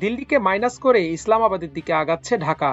দিল্লিকে minus করে ইসলামাবাদের দিকে আগাচ্ছে ঢাকা।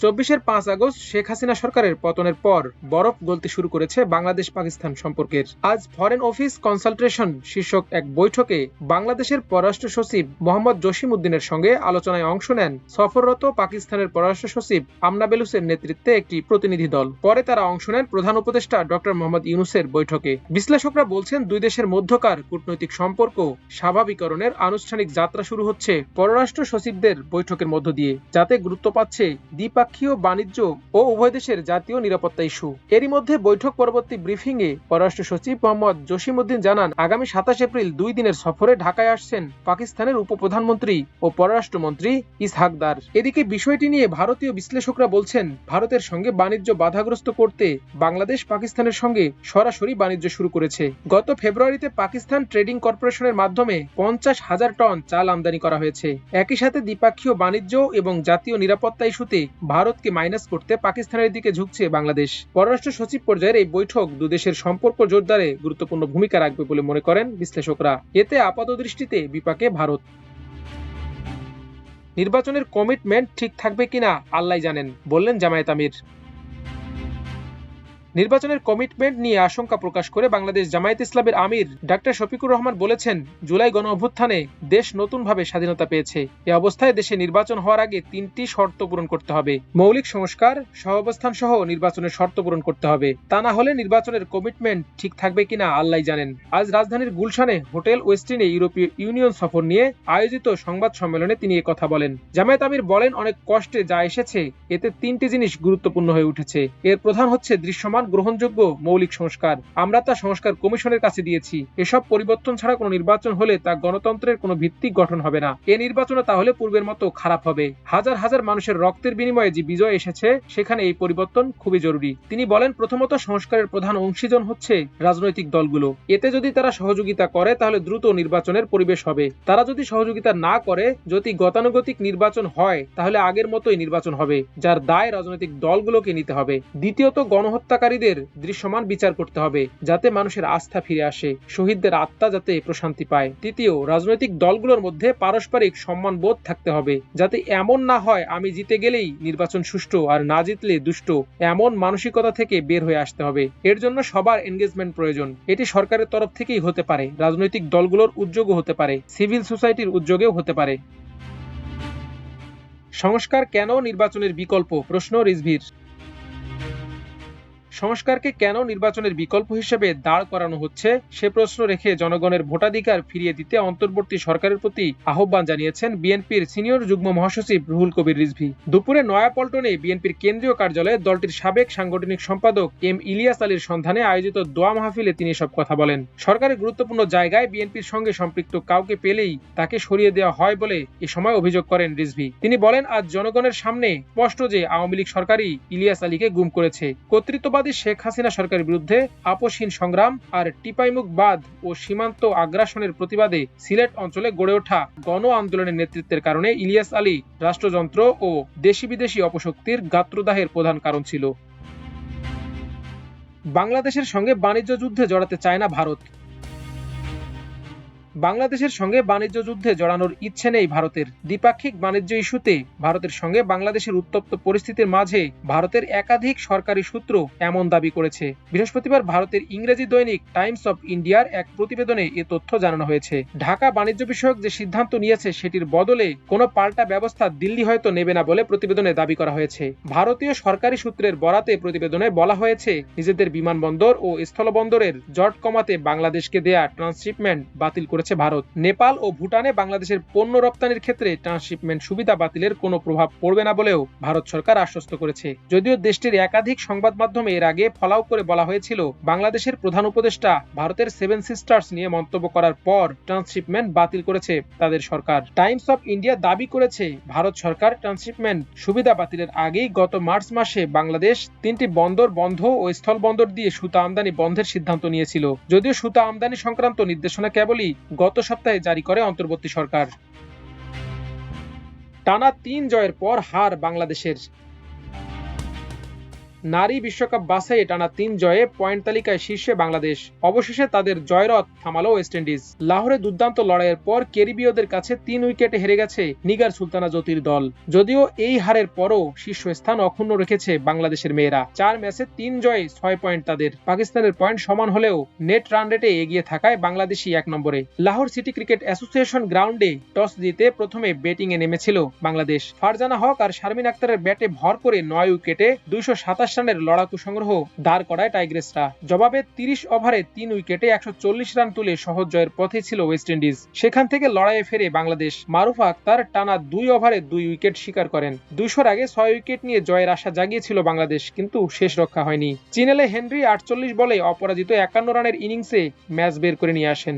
২৪-এর ৫ আগস্ট শেখ হাসিনা সরকারের পতনের পর বরফ গলতে শুরু করেছে বাংলাদেশ পাকিস্তান সম্পর্কের। আজ ফরেন অফিস কনসালটেশন শীর্ষক এক বৈঠকে বাংলাদেশের পররাষ্ট্র সচিব মোহাম্মদ জসিম উদ্দিনের সঙ্গে আলোচনায় অংশ নেন সফররত পাকিস্তানের পররাষ্ট্র সচিব আমনা বেলুসের নেতৃত্বে একটি প্রতিনিধি দল। পরে তারা অংশ নেন প্রধান উপদেষ্টা ডক্টর মোহাম্মদ ইউনূসের বৈঠকে। বিশ্লেষকরা বলছেন, দুই দেশের মধ্যকার কূটনৈতিক সম্পর্ক স্বাভাবিকরণের আনুষ্ঠানিক যাত্রা শুরু হচ্ছে পররাষ্ট্র সচিবদের বৈঠকের মধ্য দিয়ে, যাতে গুরুত্ব পাচ্ছে দ্বিপাক্ষীয় বাণিজ্য ও উভয় দেশের জাতীয় নিরাপত্তা ইস্যু। এরই মধ্যে বৈঠক পরবর্তী ব্রিফিংয়ে পররাষ্ট্র সচিব মোহাম্মদ জসিম উদ্দিন জানান, আগামী ২৭ এপ্রিল ২ দিনের সফরে ঢাকায় আসছেন পাকিস্তানের উপপ্রধানমন্ত্রী ও পররাষ্ট্রমন্ত্রী ইসহাক দার। এদিকে বিষয়টি নিয়ে ভারতীয় বিশ্লেষকরা বলছেন, ভারতের সঙ্গে বাণিজ্য বাধাগ্রস্ত করতে বাংলাদেশ পাকিস্তানের সঙ্গে সরাসরি বাণিজ্য শুরু করেছে। গত ফেব্রুয়ারিতে পাকিস্তান ট্রেডিং কর্পোরেশনের মাধ্যমে ৫০,০০০ টন চাল আমদানি করা হয়েছে। একই সাথে দ্বিপাক্ষীয় বাণিজ্য এবং জাতীয় নিরাপত্তা ইস্যুতে ভারতকে মাইনাস করতে পাকিস্তানের দিকে ঝুঁকছে বাংলাদেশ। পররাষ্ট্র সচিব পর্যায়ের এই বৈঠক দুদেশের সম্পর্ক জোরদারে গুরুত্বপূর্ণ ভূমিকা রাখবে বলে মনে করেন বিশ্লেষকরা। এতে আপাতদৃষ্টিতে বিপাকে ভারত। নির্বাচনের কমিটমেন্ট ঠিক থাকবে কিনা আল্লাহই জানেন, বললেন জামায়াত আমির। নির্বাচনের কমিটমেন্ট নিয়ে আশঙ্কা প্রকাশ করে বাংলাদেশ জামায়াত ইসলামের আমির ডাক্তার শফিকুর রহমান বলেছেন, জুলাই গণ অভ্যুত্থানে দেশ নতুনভাবে স্বাধীনতা পেয়েছে। এ অবস্থায় দেশে নির্বাচন হওয়ার আগে ৩টি শর্ত পূরণ করতে হবে। মৌলিক সংস্কার, সহাবস্থান সহ নির্বাচনের শর্ত পূরণ করতে হবে। তা না হলে নির্বাচনের কমিটমেন্ট ঠিক থাকবে কিনা আল্লাহই জানেন। আজ রাজধানীর গুলশানে হোটেল ওয়েস্টিনে ইউরোপীয় ইউনিয়ন সফর নিয়ে আয়োজিত সংবাদ সম্মেলনে তিনি একথা বলেন। জামায়াত আমির বলেন, অনেক কষ্টে যা এসেছে এতে ৩টি জিনিস গুরুত্বপূর্ণ হয়ে উঠেছে। এর প্রধান হচ্ছে দৃশ্যমান গ্রহণযোগ্য মৌলিক সংস্কার। আমরা তা সংস্কার কমিশনের কাছে দিয়েছি। এসব পরিবর্তন ছাড়া কোনো নির্বাচন হলে তা গণতন্ত্রের কোনো ভিত্তিক গঠন হবে না। এ নির্বাচনও তাহলে পূর্বের মতো খারাপ হবে। হাজার হাজার মানুষের রক্তের বিনিময়ে যে বিজয় এসেছে, সেখানে এই পরিবর্তন খুবই জরুরি। তিনি বলেন, প্রথমত সংস্কারের প্রধান অংশীজন হচ্ছে রাজনৈতিক দলগুলো। এতে যদি তারা সহযোগিতা করে তাহলে দ্রুত নির্বাচনের পরিবেশ হবে। তারা যদি সহযোগিতা না করে, যদি গতানুগতিক নির্বাচন হয়, তাহলে আগের মতোই নির্বাচন হবে, যার দায় রাজনৈতিক দলগুলোকে নিতে হবে। দ্বিতীয়ত, গণহত্যাকারীদের দৃশ্যমান বিচার করতে হবে, যাতে মানুষের আস্থা ফিরে আসে, শহীদদের আত্মা যাতে প্রশান্তি পায়। তৃতীয়, রাজনৈতিক দলগুলোর মধ্যে পারস্পরিক সম্মানবোধ থাকতে হবে, যাতে এমন না হয় আমি জিতে গেলেই নির্বাচন সুষ্ঠু আর না জিতলে দুষ্ট, এমন মানসিকতা থেকে বের হয়ে আসতে হবে। এর জন্য সবার এনগেজমেন্ট প্রয়োজন। এটি সরকারের তরফ থেকেই হতে পারে, রাজনৈতিক দলগুলোর উদ্যোগও হতে পারে, সিভিল সোসাইটির উদ্যোগেও হতে পারে। সংস্কার কেন নির্বাচনের বিকল্প? প্রশ্ন রিজভির। সংস্কারকে কেন নির্বাচনের বিকল্প হিসেবে দাঁড় করানো হচ্ছে সে প্রশ্ন রেখে জনগণের ভোটাধিকার ফিরিয়ে দিতে অন্তর্বর্তী সরকারের প্রতি আহ্বান জানিয়েছেন বিএনপির সিনিয়র যুগ্ম মহাসচিব রুহুল কবির রিজভী। দুপুরে নয়াপল্টনে বিএনপির কেন্দ্রীয় কার্যালয়ে দলটির সাবেক সাংগঠনিক সম্পাদক এম ইলিয়াস আলীর সন্ধানে আয়োজিত দোয়া মাহফিলে তিনি এসব কথা বলেন। সরকারের গুরুত্বপূর্ণ জায়গায় বিএনপির সঙ্গে সম্পৃক্ত কাউকে পেলেই তাকে সরিয়ে দেওয়া হয় বলে এ সময় অভিযোগ করেন রিজভী। তিনি বলেন, আজ জনগণের সামনে স্পষ্ট যে আওয়ামী লীগ সরকারই ইলিয়াস আলীকে গুম করেছে। কর্তৃত্ববাদ শেখ হাসিনা সরকারের বিরুদ্ধে আপোষহীন সংগ্রাম আর টিপাইমুখ বাঁধ ও সীমান্ত আগ্রাসনের প্রতিবাদে সিলেট অঞ্চলে গড়ে ওঠা গণ আন্দোলনের নেতৃত্বের কারণে ইলিয়াস আলী রাষ্ট্রযন্ত্র ও দেশি বিদেশি অপশক্তির গাত্রদাহের প্রধান কারণ ছিল। বাংলাদেশের সঙ্গে বাণিজ্য যুদ্ধে জড়াতে চায় না ভারত। বাংলাদেশের সঙ্গে বাণিজ্য যুদ্ধে জড়ানোর ইচ্ছে নেই ভারতের। দ্বিপাক্ষিক বাণিজ্য ইস্যুতে ভারতের সঙ্গে বাংলাদেশের উত্তপ্ত পরিস্থিতির মাঝে ভারতের একাধিক সরকারি সূত্র এমন দাবি করেছে। বৃহস্পতিবার ভারতের ইংরেজি দৈনিক টাইমস অফ ইন্ডিয়ার এক প্রতিবেদনে এ তথ্য জানানো হয়েছে। ঢাকা বাণিজ্য বিষয়ক যে সিদ্ধান্ত নিয়েছে সেটির বদলে কোনো পাল্টা ব্যবস্থা দিল্লি হয়তো নেবে না বলে প্রতিবেদনে দাবি করা হয়েছে। ভারতীয় সরকারি সূত্রের বরাতে প্রতিবেদনে বলা হয়েছে, নিজেদের বিমানবন্দর ও স্থলবন্দরের জট কমাতে বাংলাদেশকে দেয়া ট্রান্সশিপমেন্ট বাতিল করেছে ভারত। নেপাল ও ভুটানে বাংলাদেশের পণ্য রপ্তানির ক্ষেত্রে ট্রান্সশিপমেন্ট সুবিধা বাতিলের কোনো প্রভাব পড়বে না বলেও ভারত সরকার আশ্বস্ত করেছে। যদিও দেশটির একাধিক সংবাদ মাধ্যমে এর আগে ফলাও করে বলা হয়েছিল, বাংলাদেশের প্রধান উপদেষ্টা ভারতের 7 সিস্টার্স নিয়ে মন্তব্য করার পর ট্রান্সশিপমেন্ট বাতিল করেছে তাদের সরকার। টাইমস অফ ইন্ডিয়া দাবি করেছে, ভারত সরকার ট্রান্সশিপমেন্ট সুবিধা বাতিলের আগেই গত মার্চ মাসে বাংলাদেশ 3টি বন্দর বন্ধ ও স্থল বন্দর দিয়ে সুতা আমদানি বন্ধের সিদ্ধান্ত নিয়েছিল। যদিও সুতা আমদানি সংক্রান্ত নির্দেশনা কেবলই গত সপ্তাহে জারি করে অন্তর্বর্তী সরকার। টানা 3 জয়ের পর হার বাংলাদেশের। নারী বিশ্বকাপ বাছাইয়ে টানা ৩ জয়ে পয়েন্ট তালিকায় শীর্ষে বাংলাদেশ। অবশেষে তাদের জয়রথ থামালো ওয়েস্ট ইন্ডিজ। লাহোরে দুর্দান্ত লড়াইয়ের পর ক্যারিবীয়দের কাছে ৩ উইকেটে হেরে গেছে নিগার সুলতানা জ্যোতির দল। যদিও এই হারের পরও শীর্ষস্থান অক্ষুণ্ণ রেখেছে বাংলাদেশের মেয়েরা। ৪ ম্যাচে ৩ জয়ে ৬ পয়েন্ট তাদের। পাকিস্তানের পয়েন্ট সমান হলেও নেট রান রেটে এগিয়ে থাকায় বাংলাদেশই ১ নম্বরে। লাহোর সিটি ক্রিকেট অ্যাসোসিয়েশন গ্রাউন্ডে টস জিতে প্রথমে ব্যাটিংয়ে নেমেছিল বাংলাদেশ। ফারজানা হক আর শারমিন আক্তারের ব্যাটে ভর করে ৯ উইকেটে ২২৭ রানের লড়াকু সংগ্রহ দাঁড় করায় টাইগ্রেসরা। জবাবে ৩০ ওভারে ৩ উইকেটে ১৪০ রান তুলে সহজ জয়ের পথে ছিল ওয়েস্ট ইন্ডিজ। সেখান থেকে লড়াইয়ে ফেরে বাংলাদেশ। মারুফা আক্তার টানা ২ ওভারে ২ উইকেট শিকার করেন। ২০০ আগে ৬ উইকেট নিয়ে জয়ের আশা জাগিয়েছিল বাংলাদেশ, কিন্তু শেষ রক্ষা হয়নি। চিনেলে হেনরি ৪৮ বলে অপরাজিত ৫১ রানের ইনিংসে ম্যাচ বের করে নিয়ে আসেন।